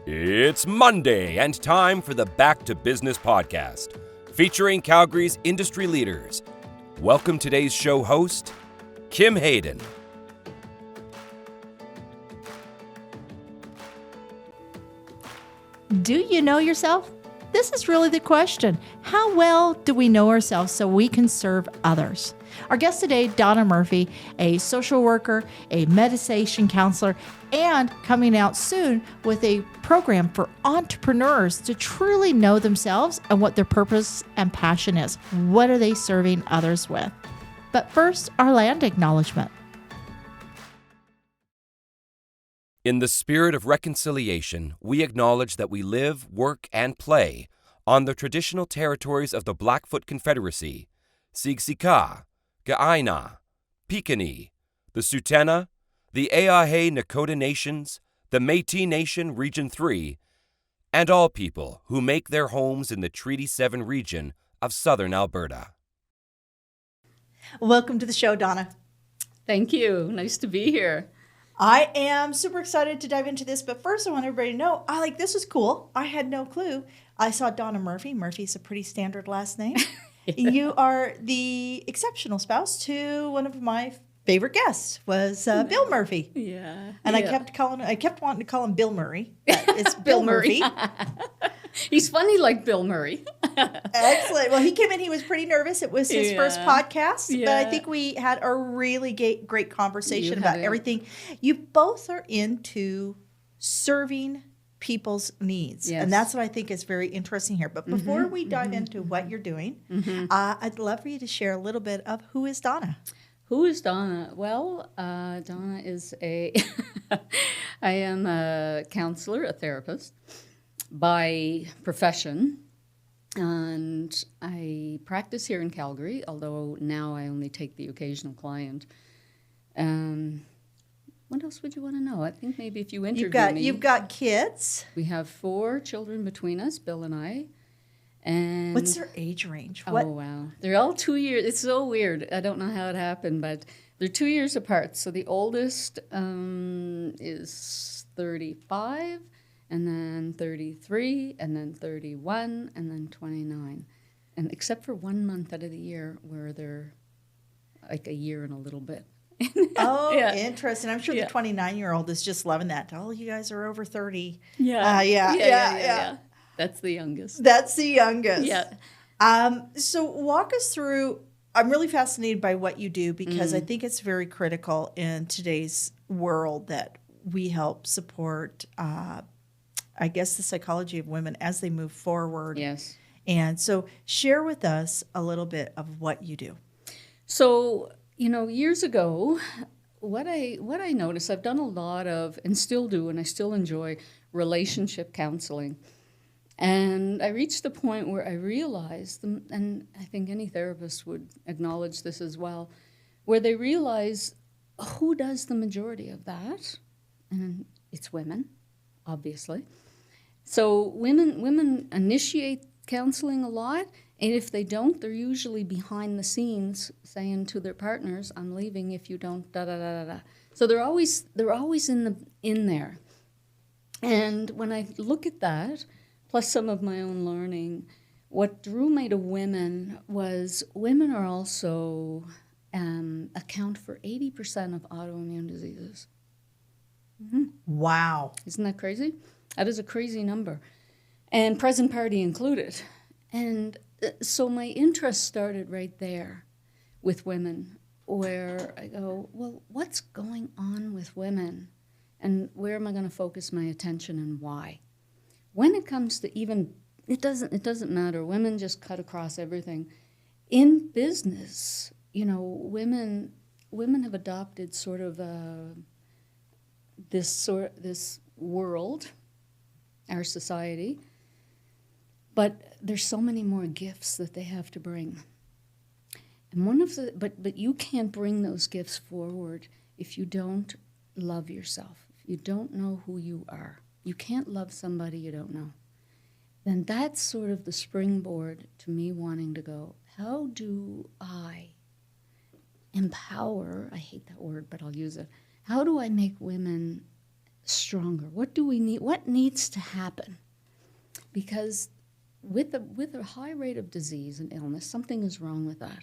It's Monday and time for the Back to Business podcast, featuring Calgary's industry leaders. Welcome today's show host, Kim Hayden. Do you know yourself? This is really the question. How well do we know ourselves so we can serve others? Our guest today, Donna Murphy, a social worker, a meditation counselor, and coming out soon with a program for entrepreneurs to truly know themselves and what their purpose and passion is. What are they serving others with? But first, our land acknowledgement. In the spirit of reconciliation, we acknowledge that we live, work, and play on the traditional territories of the Blackfoot Confederacy, Siksika, Ga'aina, Piikani, the Tsuut'ina, the E'ahe Nakota Nations, the Métis Nation Region 3, and all people who make their homes in the Treaty 7 region of southern Alberta. Welcome to the show, Donna. Thank you. Nice to be here. I am super excited to dive into this, but first I want everybody to know, this is cool. I had no clue. I saw Donna Murphy. Murphy's a pretty standard last name. Yeah. You are the exceptional spouse to one of my favorite guests, was Bill Murphy. Yeah. And I kept wanting to call him Bill Murray. It's Bill Murphy. He's funny like Bill Murray. Excellent. Well, he came in, he was pretty nervous. It was his first podcast, but I think we had a really great conversation about everything. You both are into serving people's needs. Yes. And that's what I think is very interesting here. But before we dive into what you're doing, I'd love for you to share a little bit of who is Donna? Who is Donna? Well, Donna is I am a counselor, a therapist by profession, and I practice here in Calgary, although now I only take the occasional client. What else would you want to know? I think maybe if you interview me. You've got kids. We have 4 children between us, Bill and I. And what's their age range? Oh, wow. They're all 2 years. It's so weird. I don't know how it happened, but they're 2 years apart. So the oldest is 35, and then 33, and then 31, and then 29. And except for 1 month out of the year where they're like a year and a little bit. Oh, yeah. Interesting. I'm sure the 29-year-old is just loving that. Oh, you guys are over 30. Yeah. That's the youngest. Yeah. So walk us through. I'm really fascinated by what you do because I think it's very critical in today's world that we help support, the psychology of women as they move forward. Yes. And so share with us a little bit of what you do. So, years ago, what I noticed, I've done a lot of, and still do, and I still enjoy relationship counseling. And I reached the point where I realized, and I think any therapist would acknowledge this as well, where they realize who does the majority of that? And it's women, obviously. So women initiate counseling a lot, and if they don't, they're usually behind the scenes saying to their partners, "I'm leaving if you don't da da da da da." So they're always in there. And when I look at that, plus some of my own learning, what drew me to women was women are also account for 80% of autoimmune diseases. Mm-hmm. Wow. Isn't that crazy? That is a crazy number. And present party included. And so my interest started right there with women, where I go, well, what's going on with women? And where am I going to focus my attention and why? When it comes to it doesn't matter. Women just cut across everything. In business, women have adopted sort of this world, our society, but there's so many more gifts that they have to bring. And but you can't bring those gifts forward if you don't love yourself. If you don't know who you are. You can't love somebody you don't know. Then that's sort of the springboard to me wanting to go, how do I empower, I hate that word, but I'll use it, how do I make women stronger? What do we need? What needs to happen? Because with a high rate of disease and illness, something is wrong with that.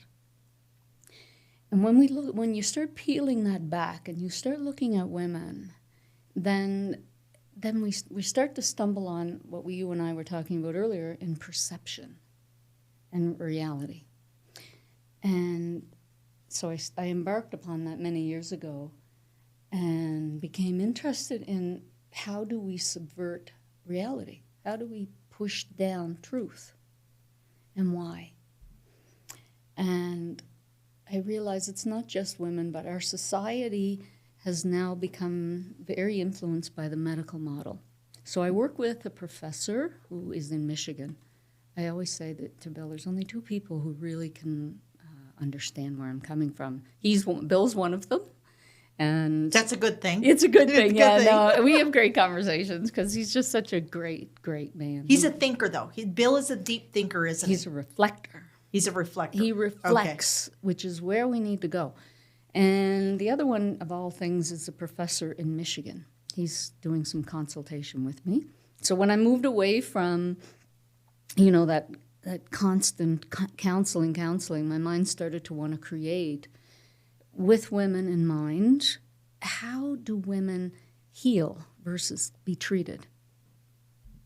And when you start peeling that back and you start looking at women, then we start to stumble on what you and I were talking about earlier in perception and reality. And so I embarked upon that many years ago and became interested in how do we subvert reality? How do we push down truth? And why? And I realize it's not just women, but our society has now become very influenced by the medical model. So I work with a professor who is in Michigan. I always say that to Bill, there's only two people who really can understand where I'm coming from. Bill's one of them. And That's a good thing. it's a good thing. It's a Yeah, good thing. no, we have great conversations because he's just such a great, great man. He's a thinker, though. Bill is a deep thinker, isn't he? He's a reflector. He's a reflector. He reflects, which is where we need to go. And the other one, of all things, is a professor in Michigan. He's doing some consultation with me. So when I moved away from, that constant counseling, my mind started to want to create, with women in mind, how do women heal versus be treated?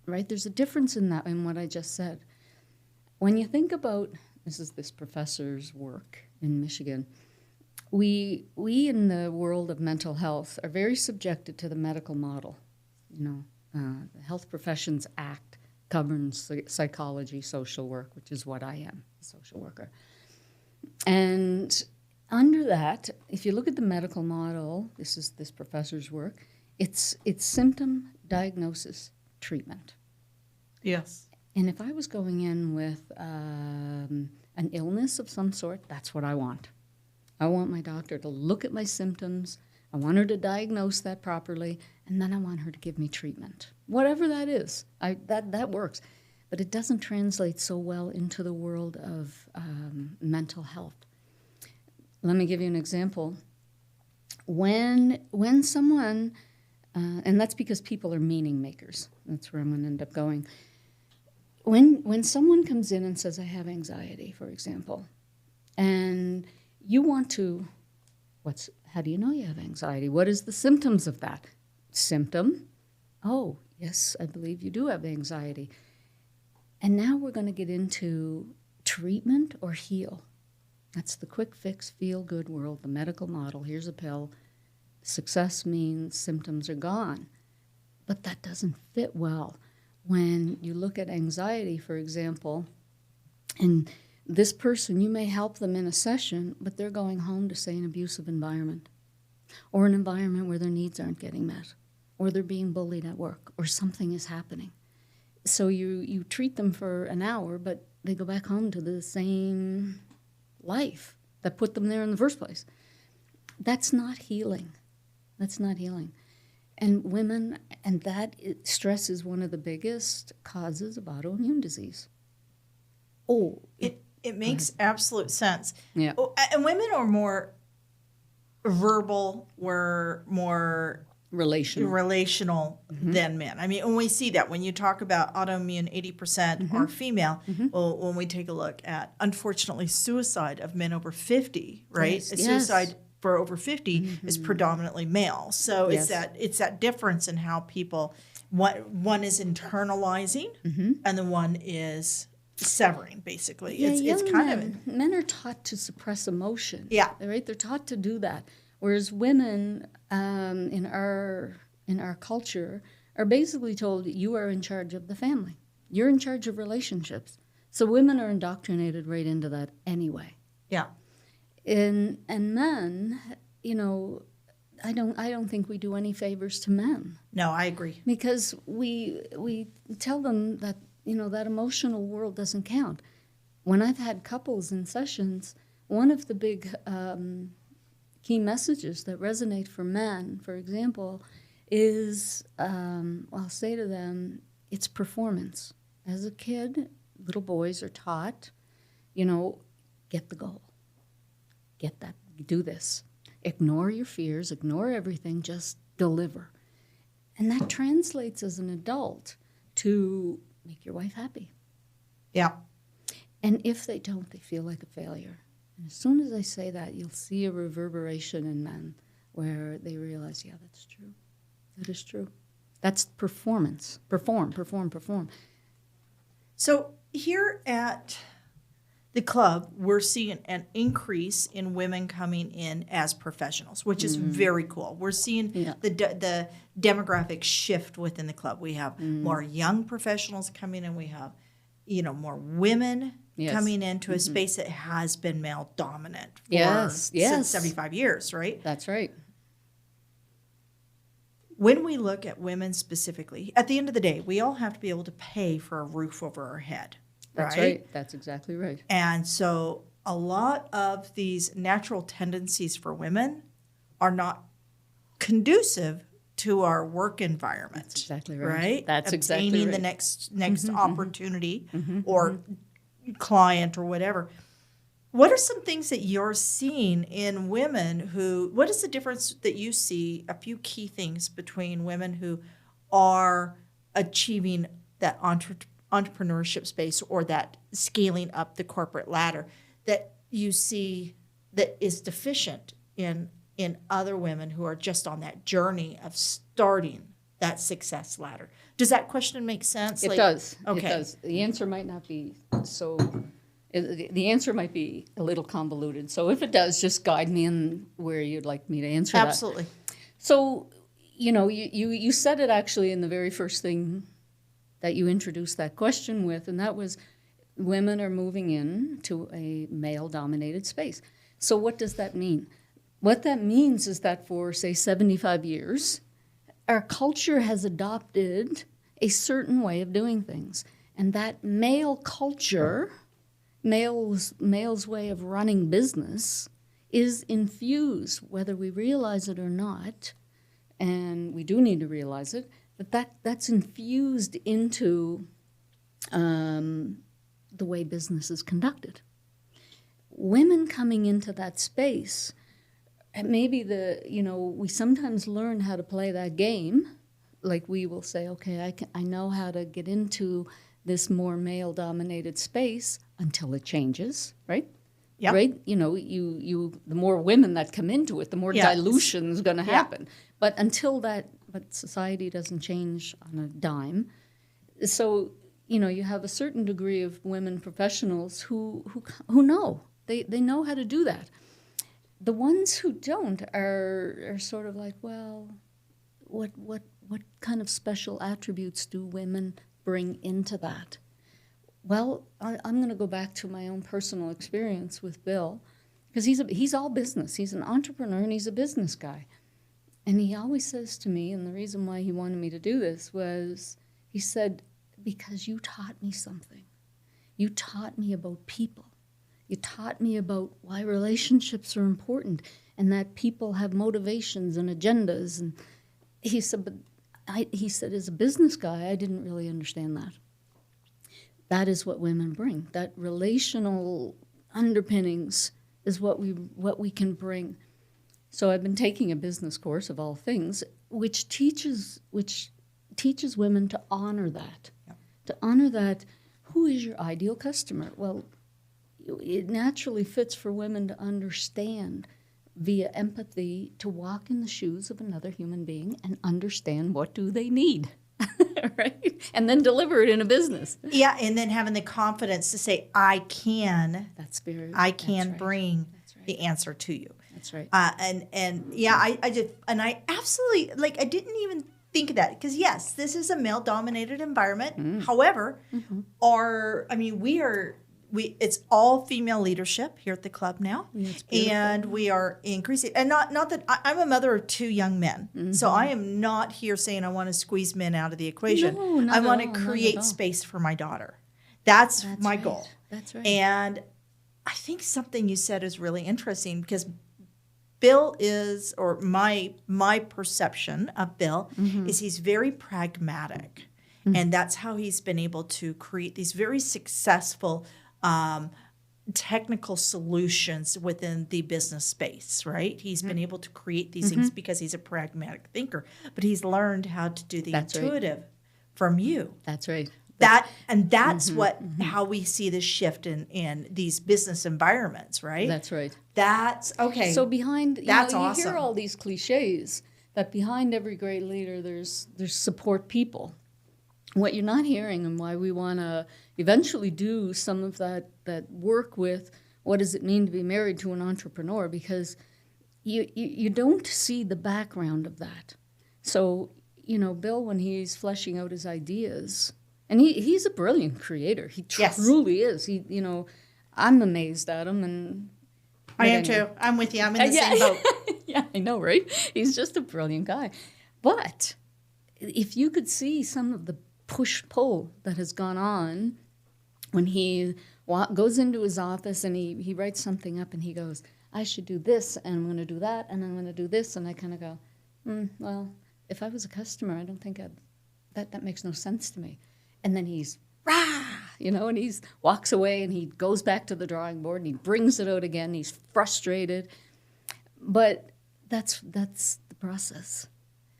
Right? There's a difference in that, in what I just said. When you think about, this professor's work in Michigan, we in the world of mental health are very subjected to the medical model. The Health Professions Act governs psychology, social work, which is what I am, a social worker. And under that, if you look at the medical model, this is this professor's work, it's symptom, diagnosis, treatment. Yes. And if I was going in with an illness of some sort, that's what I want. I want my doctor to look at my symptoms. I want her to diagnose that properly, and then I want her to give me treatment. Whatever that is, that works. But it doesn't translate so well into the world of mental health. Let me give you an example. When someone, and that's because people are meaning makers. That's where I'm going to end up going. When someone comes in and says, I have anxiety, for example, and you want to, how do you know you have anxiety? What is the symptoms of that? Symptom, oh, yes, I believe you do have anxiety. And now we're going to get into treatment or heal. That's the quick fix, feel good world, the medical model. Here's a pill. Success means symptoms are gone. But that doesn't fit well. When you look at anxiety, for example, and this person, you may help them in a session, but they're going home to, say, an abusive environment, or an environment where their needs aren't getting met, or they're being bullied at work, or something is happening. So you treat them for an hour, but they go back home to the same life that put them there in the first place. That's not healing. That's not healing. And women, and stress is one of the biggest causes of autoimmune disease. Oh, it makes absolute sense. Yeah. Oh, and women are more verbal, we're more relational than men. I mean, when we see that, when you talk about autoimmune, 80% are female. Well, when we take a look at, unfortunately, suicide of men over 50, right? Yes. Suicide for over 50 is predominantly male. So it's that difference in how people, one is internalizing and the one is severing, basically. Yeah, it's kind of men are taught to suppress emotion. Yeah. Right? They're taught to do that. Whereas women in our culture are basically told you are in charge of the family. You're in charge of relationships. So women are indoctrinated right into that anyway. Yeah. And men, I don't think we do any favors to men. No, I agree. Because we tell them that, that emotional world doesn't count. When I've had couples in sessions, one of the big key messages that resonate for men, for example, is I'll say to them, it's performance. As a kid, little boys are taught, get the goal. Get that, do this. Ignore your fears, ignore everything, just deliver. And that translates as an adult to make your wife happy. Yeah. And if they don't, they feel like a failure. And as soon as I say that, you'll see a reverberation in men where they realize, yeah, that's true. That is true. That's performance. Perform. So here at the club, we're seeing an increase in women coming in as professionals, which is very cool. We're seeing the demographic shift within the club. We have more young professionals coming in. We have, more women coming into a space that has been male dominant for since 75 years, right? That's right. When we look at women specifically, at the end of the day, we all have to be able to pay for a roof over our head. That's right. That's exactly right. And so a lot of these natural tendencies for women are not conducive to our work environment. That's exactly right. Right? That's exactly Obtaining right. the next opportunity or client or whatever. What are some things that you're seeing in women what is the difference that you see, a few key things between women who are achieving that entrepreneurship space or that scaling up the corporate ladder that you see that is deficient in other women who are just on that journey of starting that success ladder? Does that question make sense? It does. Okay. It does. The answer might not be so... The answer might be a little convoluted. So if it does, just guide me in where you'd like me to answer that. Absolutely. So, you said it actually in the very first thing that you introduced that question with, and that was women are moving in to a male-dominated space. So what does that mean? What that means is that for, say, 75 years, our culture has adopted a certain way of doing things. And that male culture... Male's way of running business is infused, whether we realize it or not, and we do need to realize it, that's infused into the way business is conducted. Women coming into that space, maybe we sometimes learn how to play that game. Like we will say, okay, I know how to get into this more male-dominated space until it changes, right? Yeah. Right? The more women that come into it, the more dilution is going to happen. But until but society doesn't change on a dime. So, you have a certain degree of women professionals who know. They know how to do that. The ones who don't are sort of like, well, what kind of special attributes do women bring into that? Well, I'm going to go back to my own personal experience with Bill, because he's all business. He's an entrepreneur and he's a business guy. And he always says to me, and the reason why he wanted me to do this was, he said, because you taught me something. You taught me about people. You taught me about why relationships are important and that people have motivations and agendas. And he said, he said, as a business guy, I didn't really understand that. That is what women bring. That relational underpinnings is what we can bring. So I've been taking a business course of all things, which teaches women to honor that. Yep. To honor that, who is your ideal customer? Well, it naturally fits for women to understand via empathy, to walk in the shoes of another human being and understand what do they need, right? And then deliver it in a business. Yeah, and then having the confidence to say, I can bring the answer to you. That's right. I absolutely, I didn't even think of that, because yes, this is a male-dominated environment. However, it's all female leadership here at the club now, and we are increasing. And not that I'm a mother of two young men, so I am not here saying I want to squeeze men out of the equation. No, I want to create space for my daughter. That's my goal. That's right. And I think something you said is really interesting, because Bill is, or my perception of Bill is he's very pragmatic, and that's how he's been able to create these very successful technical solutions within the business space, right? He's been able to create these things because he's a pragmatic thinker, but he's learned how to do the That's right. intuitive from you. That's right. That's what how we see the shift in these business environments, right? That's right. That's okay. So behind, That's you awesome. hear all these cliches that behind every great leader, there's support people. What you're not hearing, and why we want to eventually do some of that work with what does it mean to be married to an entrepreneur, because you don't see the background of that. So, Bill, when he's fleshing out his ideas, and he's a brilliant creator. He truly is. I'm amazed at him, and I am too. I'm with you. I'm in the same boat. Yeah, I know, right? He's just a brilliant guy. But if you could see some of the push-pull that has gone on when he goes into his office and he writes something up and he goes, I should do this, and I'm going to do that, and I'm going to do this, and I kind of go, well, if I was a customer, I don't think that makes no sense to me. And then he's, rah, and he walks away and he goes back to the drawing board and he brings it out again. He's frustrated. But that's the process.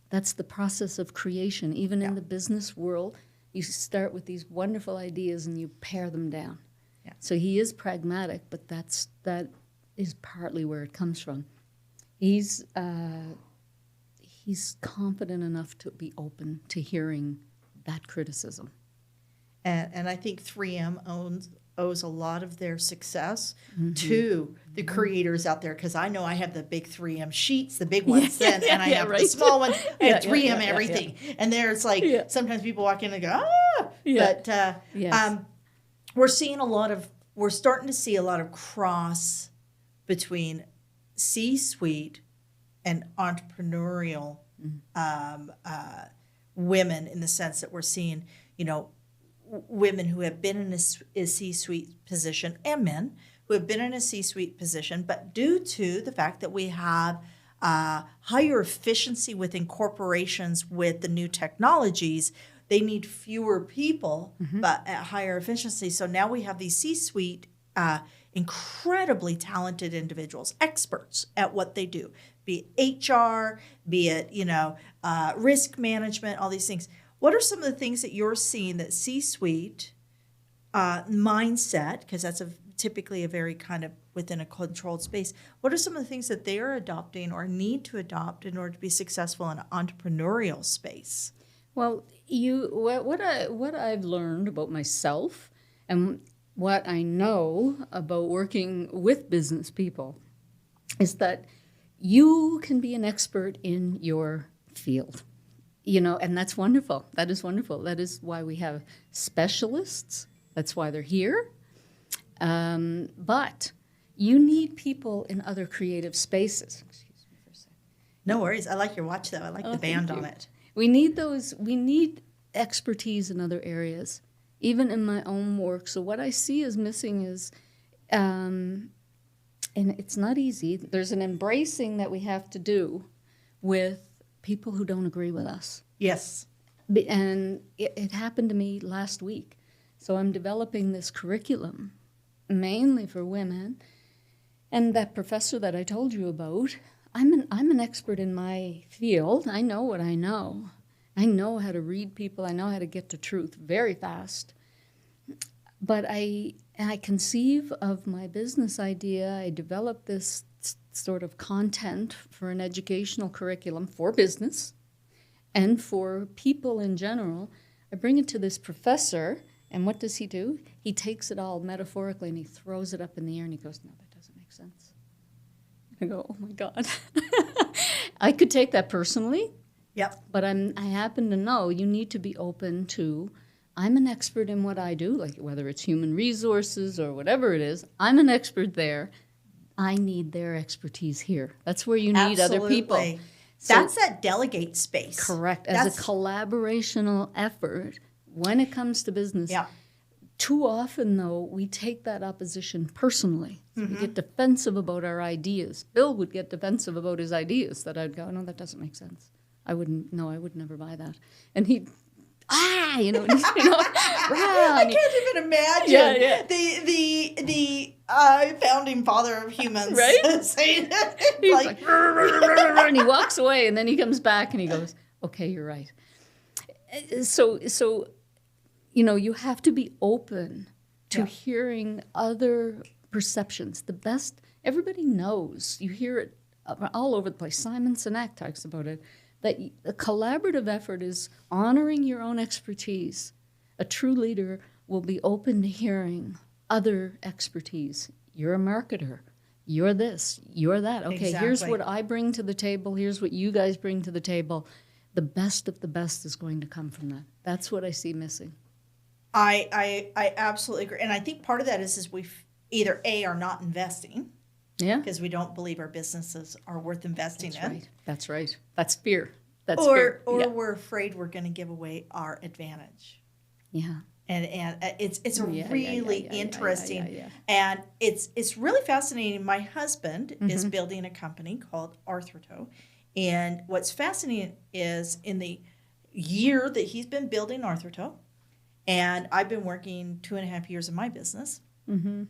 That's the process of creation. Even in the business world, you start with these wonderful ideas and you pare them down. Yeah. So he is pragmatic, but that is partly where it comes from. He's confident enough to be open to hearing that criticism. And I think 3M owes a lot of their success to the creators out there, because I know I have the big 3M sheets, the big ones, and I have the small ones. I have 3M everything. And there's sometimes people walk in and go, But we're starting to see a lot of cross between C-suite and entrepreneurial women, in the sense that we're seeing, women who have been in a C-suite position, and men who have been in a C-suite position, but due to the fact that we have higher efficiency within corporations with the new technologies, they need fewer people, but at higher efficiency. So now we have these C-suite incredibly talented individuals, experts at what they do, be it HR, be it, risk management, all these things. What are some of the things that you're seeing that C-suite mindset, because that's typically a very kind of within a controlled space, what are some of the things that they are adopting or need to adopt in order to be successful in an entrepreneurial space? Well, what I've learned about myself and what I know about working with business people is that you can be an expert in your field. And that's wonderful. That is wonderful. That is why we have specialists. That's why they're here. But you need people in other creative spaces. Excuse me for a second. No worries. I like your watch, though. I like the band on it. We need expertise in other areas, even in my own work. So what I see is missing is, and it's not easy, there's an embracing that we have to do with people who don't agree with us. Yes. And it happened to me last week. So I'm developing this curriculum, mainly for women. And that professor that I told you about, I'm an expert in my field. I know what I know. I know how to read people. I know how to get to truth very fast. But I conceive of my business idea. I develop this sort of content for an educational curriculum for business and for people in general. I bring it to this professor, and what does he do? He takes it all metaphorically and he throws it up in the air and he goes, no, that doesn't make sense. I go, oh my God. I could take that personally. Yep. But I happen to know you need to be open to, I'm an expert in what I do, like whether it's human resources or whatever it is, I'm an expert there. I need their expertise here. That's where you need other people. So, that's that delegate space. Correct. As a collaborational effort, when it comes to business, too often, though, we take that opposition personally. We get defensive about our ideas. Bill would get defensive about his ideas that I'd go, no, that doesn't make sense. I would never buy that. And I can't even imagine the founding father of humans Right? saying that. He's like, and he walks away, and then he comes back and he goes, okay, you're right. So you have to be open to hearing other perceptions. The best, everybody knows, you hear it all over the place. Simon Sinek talks about it, that a collaborative effort is honoring your own expertise. A true leader will be open to hearing other expertise. You're a marketer. You're this. You're that. Okay, here's what I bring to the table. Here's what you guys bring to the table. The best of the best is going to come from that. That's what I see missing. I absolutely agree. And I think part of that is we either A, are not investing. Yeah. Because we don't believe our businesses are worth investing in. Right. That's right. That's fear. That's or fear. Or we're afraid we're going to give away our advantage. Yeah. And it's a really interesting, and it's really fascinating. My husband is building a company called Arthrotoe, and what's fascinating is in the year that he's been building Arthrotoe, and I've been working 2.5 years in my business. Mm-hmm.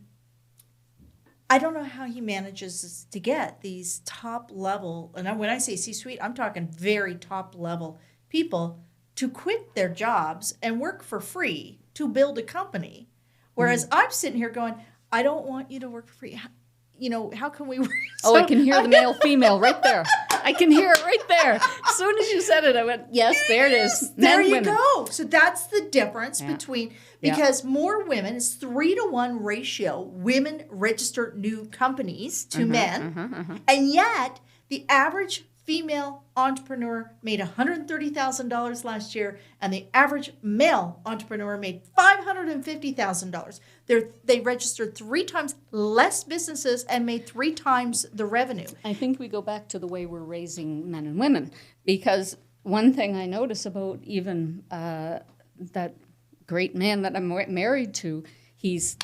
I don't know how he manages to get these top level, and when I say C-suite, I'm talking very top level people to quit their jobs and work for free to build a company. Whereas I'm sitting here going, I don't want you to work for free. How can we work? I can hear the male female right there. I can hear it right there. As soon as you said it, I went, yes, there it is. There you women. go. So that's the difference between, because more women, it's 3-to-1 ratio, women register new companies to men. And yet the average female entrepreneur made $130,000 last year, and the average male entrepreneur made $550,000. They registered 3 times less businesses and made 3 times the revenue. I think we go back to the way we're raising men and women, because one thing I notice about even that great man that I'm married to, this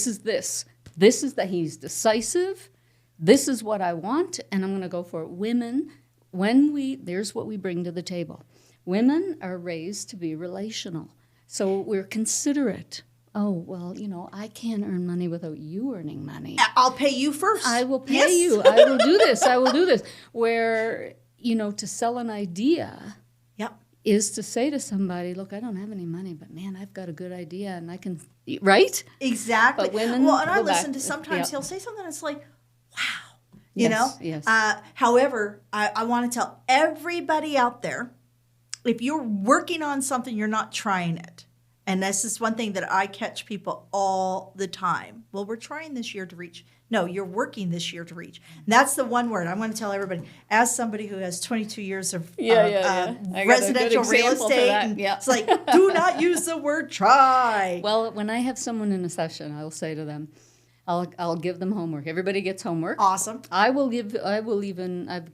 is that he's decisive. This is what I want, and I'm going to go for it. Women, there's what we bring to the table. Women are raised to be relational. So we're considerate. Oh, well, I can't earn money without you earning money. I'll pay you first. I will pay you. I will do this. I will do this. Where, to sell an idea is to say to somebody, look, I don't have any money, but man, I've got a good idea and I can, right? Exactly. But women, and I listen to sometimes he'll say something that's like, wow. Yes. However, I want to tell everybody out there, if you're working on something, you're not trying it. And this is one thing that I catch people all the time. Well, we're trying this year to reach. No, you're working this year to reach. And that's the one word I'm going to tell everybody. As somebody who has 22 years of residential real estate, it's like, do not use the word try. Well, when I have someone in a session, I'll say to them, I'll give them homework. Everybody gets homework. Awesome. I've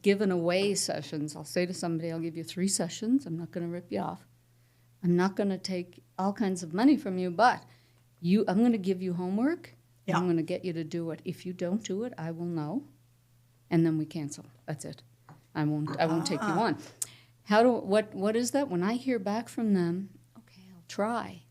given away sessions. I'll say to somebody, I'll give you 3 sessions. I'm not going to rip you off. I'm not going to take all kinds of money from you, but I'm going to give you homework. Yeah. I'm going to get you to do it. If you don't do it, I will know, and then we cancel. That's it. I won't take you on. What is that? When I hear back from them, okay, I'll try.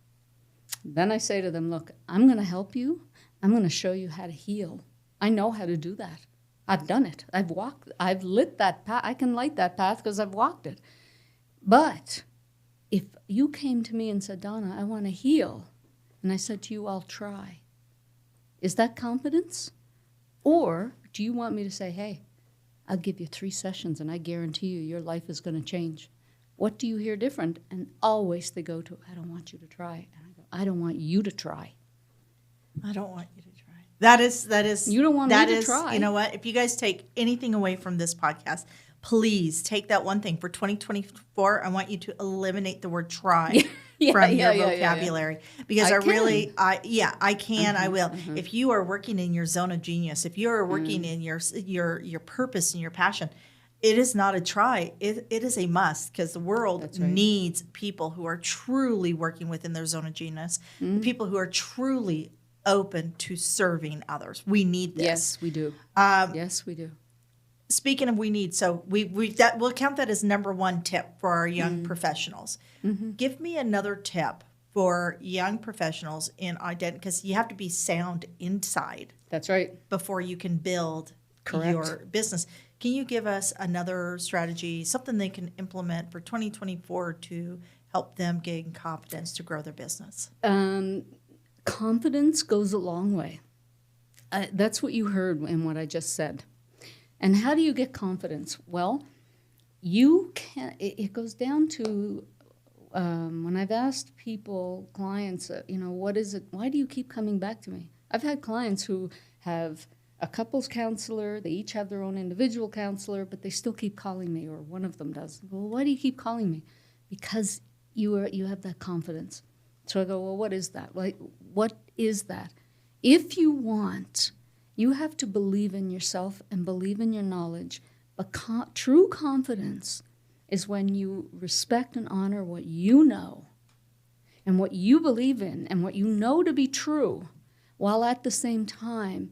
Then I say to them, look, I'm going to help you. I'm going to show you how to heal. I know how to do that. I've done it. I've lit that path. I can light that path because I've walked it. But if you came to me and said, Donna, I want to heal, and I said to you, I'll try, is that confidence? Or do you want me to say, hey, I'll give you 3 sessions and I guarantee you your life is going to change? What do you hear different? And always they go to, I don't want you to try. And I go, I don't want you to try. I don't want you to try. That is. You don't want me to try. You know what? If you guys take anything away from this podcast, please take that one thing. For 2024, I want you to eliminate the word try from your vocabulary. Because I can, I will. Mm-hmm. If you are working in your zone of genius, if you are working in your purpose and your passion, it is not a try. It is a must, because the world needs people who are truly working within their zone of genius, people who are truly open to serving others. We need this. Yes, we do. Yes, we do. speaking of we need, so we'll count that as number one tip for our young professionals. Give me another tip for young professionals in identity, because you have to be sound inside That's right. before you can build Correct. your business. Can you give us another strategy, something they can implement for 2024 to help them gain confidence to grow their business? Confidence goes a long way. That's what you heard in what I just said. And how do you get confidence? Well, you can. It goes down to when I've asked people, clients, what is it? Why do you keep coming back to me? I've had clients who have a couples counselor. They each have their own individual counselor, but they still keep calling me, or one of them does. Well, why do you keep calling me? Because you have that confidence. So I go, well, what is that? Like, what is that? If you want, you have to believe in yourself and believe in your knowledge. But true confidence is when you respect and honor what you know and what you believe in and what you know to be true, while at the same time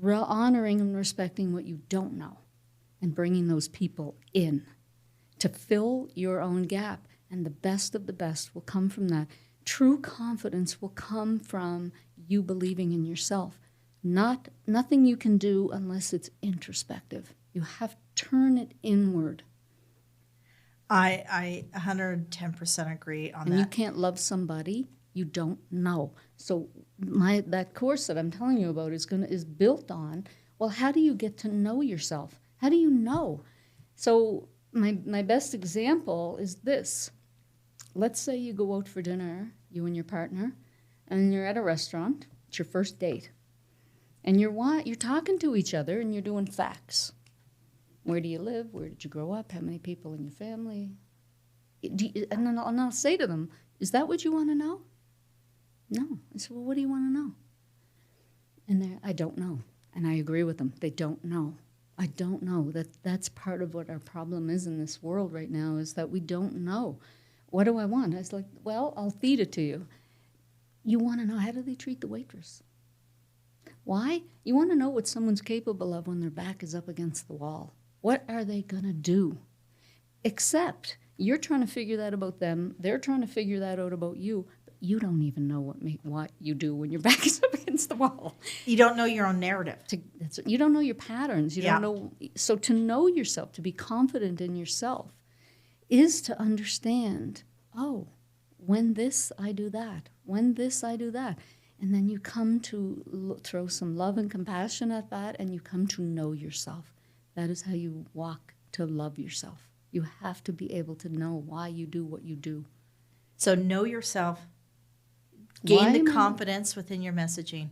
honoring and respecting what you don't know and bringing those people in to fill your own gap. And the best of the best will come from that. True confidence will come from you believing in yourself. Nothing you can do unless it's introspective. You have to turn it inward. I 110% agree on And that. you can't love somebody you don't know. So that course that I'm telling you about is built on, well, how do you get to know yourself? How do you know? So my best example is this. Let's say you go out for dinner, you and your partner, and you're at a restaurant. It's your first date. And you're talking to each other and you're doing facts. Where do you live? Where did you grow up? How many people in your family? And then I'll say to them, is that what you want to know? No. I said, well, what do you want to know? And I don't know. And I agree with them. They don't know. I don't know. That's part of what our problem is in this world right now, is that we don't know. What do I want? I was like, well, I'll feed it to you. You want to know, how do they treat the waitress? Why? You want to know what someone's capable of when their back is up against the wall. What are they going to do? Except you're trying to figure that about them. They're trying to figure that out about you. But you don't even know what you do when your back is up against the wall. You don't know your own narrative. You don't know your patterns. You Yeah. don't know. So to know yourself, to be confident in yourself, is to understand, oh, when this, I do that. When this, I do that. And then you come to throw some love and compassion at that, and you come to know yourself. That is how you walk to love yourself. You have to be able to know why you do what you do. So know yourself, Why gain the am I- confidence within your messaging.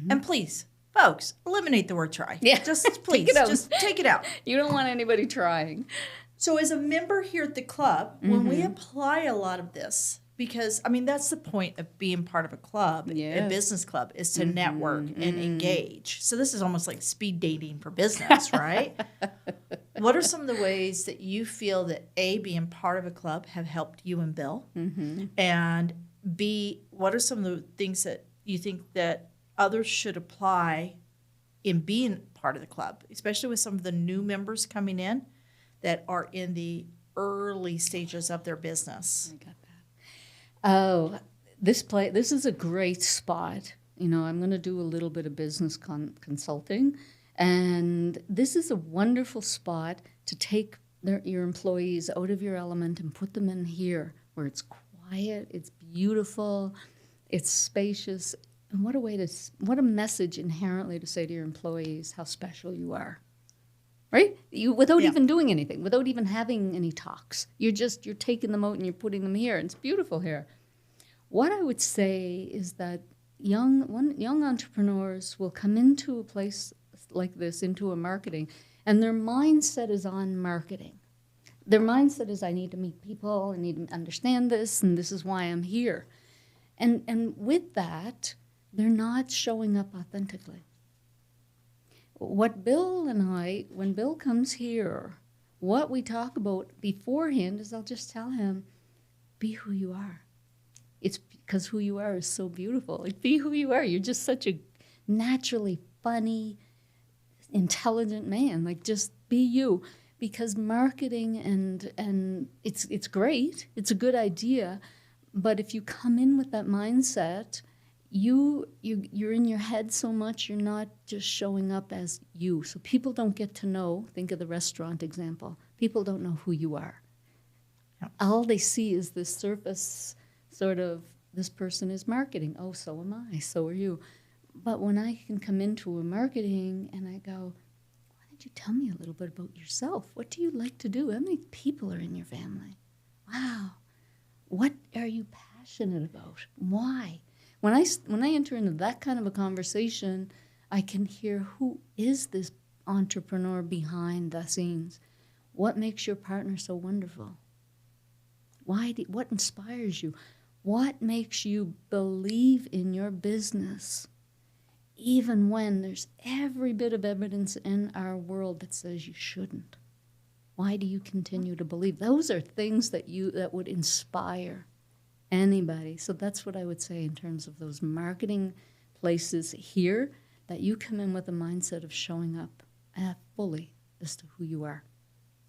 And please, folks, eliminate the word try. Yeah. Just please, it out. just take it out. You don't want anybody trying. So as a member here at the club, when we apply a lot of this, because, I mean, that's the point of being part of a club, a Yes. business club, is to network and engage. So this is almost like speed dating for business, right? What are some of the ways that you feel that, A, being part of a club have helped you and Bill? And B, what are some of the things that you think that others should apply in being part of the club, especially with some of the new members coming in that are in the early stages of their business? I got that. Oh, this is a great spot. You know, I'm going to do a little bit of business consulting, and this is a wonderful spot to take your employees out of your element and put them in here where it's quiet, it's beautiful, it's spacious, and what a message inherently to say to your employees how special you are. Right? Without even doing anything, without even having any talks. You're taking them out and you're putting them here, and it's beautiful here. What I would say is that young entrepreneurs will come into a place like this, into a marketing, and their mindset is on marketing. Their mindset is, I need to meet people, I need to understand this, and this is why I'm here. And with that, they're not showing up authentically. What Bill and I, when Bill comes here, what we talk about beforehand is I'll just tell him, be who you are. It's because who you are is so beautiful. Like, be who you are. You're just such a naturally funny, intelligent man. Like, just be you. Because marketing and it's great, it's a good idea, but if you come in with that mindset, you're in your head so much, you're not just showing up as you. So people don't get to know, think of the restaurant example, people don't know who you are. Yep. All they see is this surface sort of, this person is marketing, oh, so am I, so are you. But when I can come into a marketing and I go, why don't you tell me a little bit about yourself? What do you like to do? How many people are in your family? Wow. What are you passionate about? Why? When I enter into that kind of a conversation, I can hear who is this entrepreneur behind the scenes. What makes your partner so wonderful? What inspires you? What makes you believe in your business, even when there's every bit of evidence in our world that says you shouldn't? Why do you continue to believe? Those are things that would inspire anybody. So that's what I would say in terms of those marketing places here, that you come in with a mindset of showing up fully as to who you are.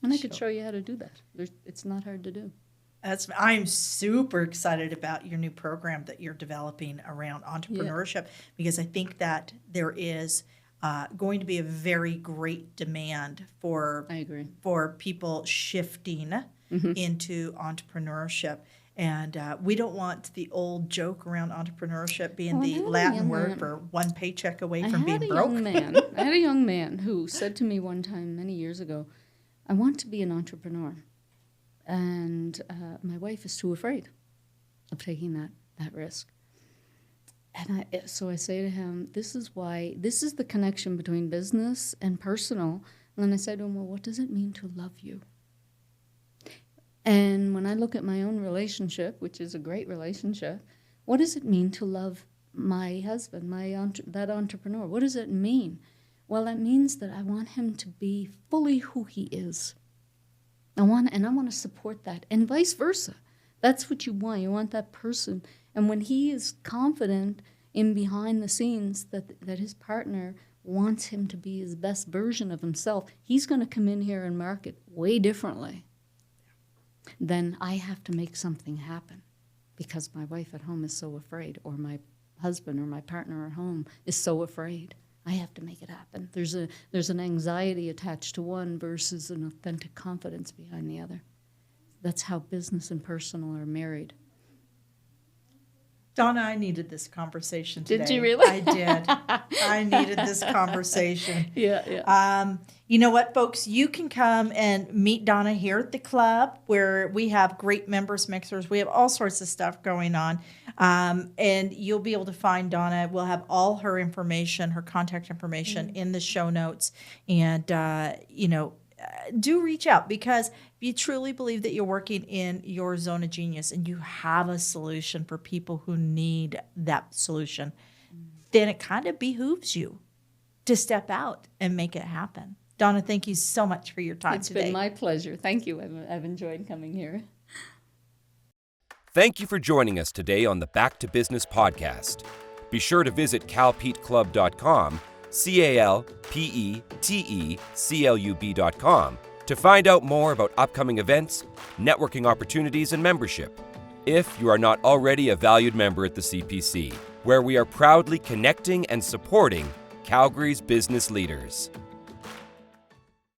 And I could show you how to do that. It's not hard to do. I'm super excited about your new program that you're developing around entrepreneurship, because I think that there is going to be a very great demand for people shifting into entrepreneurship. And we don't want the old joke around entrepreneurship being the Latin word for one paycheck away from being broke. I had a young man who said to me one time many years ago, I want to be an entrepreneur. And my wife is too afraid of taking that risk. And so I say to him, this is the connection between business and personal. And then I say to him, well, what does it mean to love you? And when I look at my own relationship, which is a great relationship, what does it mean to love my husband, that entrepreneur? What does it mean? Well, it means that I want him to be fully who he is. I want to support that, and vice versa. That's what you want. You want that person. And when he is confident in behind the scenes that his partner wants him to be his best version of himself, he's going to come in here and market way differently. Then I have to make something happen because my wife at home is so afraid, or my husband or my partner at home is so afraid. I have to make it happen. There's an anxiety attached to one versus an authentic confidence behind the other. That's how business and personal are married. Donna, I needed this conversation today. Did you really? I did. I needed this conversation. Yeah. You know what, folks? You can come and meet Donna here at the club, where we have great members mixers. We have all sorts of stuff going on. And you'll be able to find Donna. We'll have all her information, her contact information in the show notes. And, do reach out, because if you truly believe that you're working in your zone of genius and you have a solution for people who need that solution, then it kind of behooves you to step out and make it happen. Donna, thank you so much for your time today. It's been my pleasure. Thank you. I've enjoyed coming here. Thank you for joining us today on the Back to Business podcast. Be sure to visit calpeteclub.com, calpeteclub.com, to find out more about upcoming events, networking opportunities, and membership. If you are not already a valued member at the CPC, where we are proudly connecting and supporting Calgary's business leaders.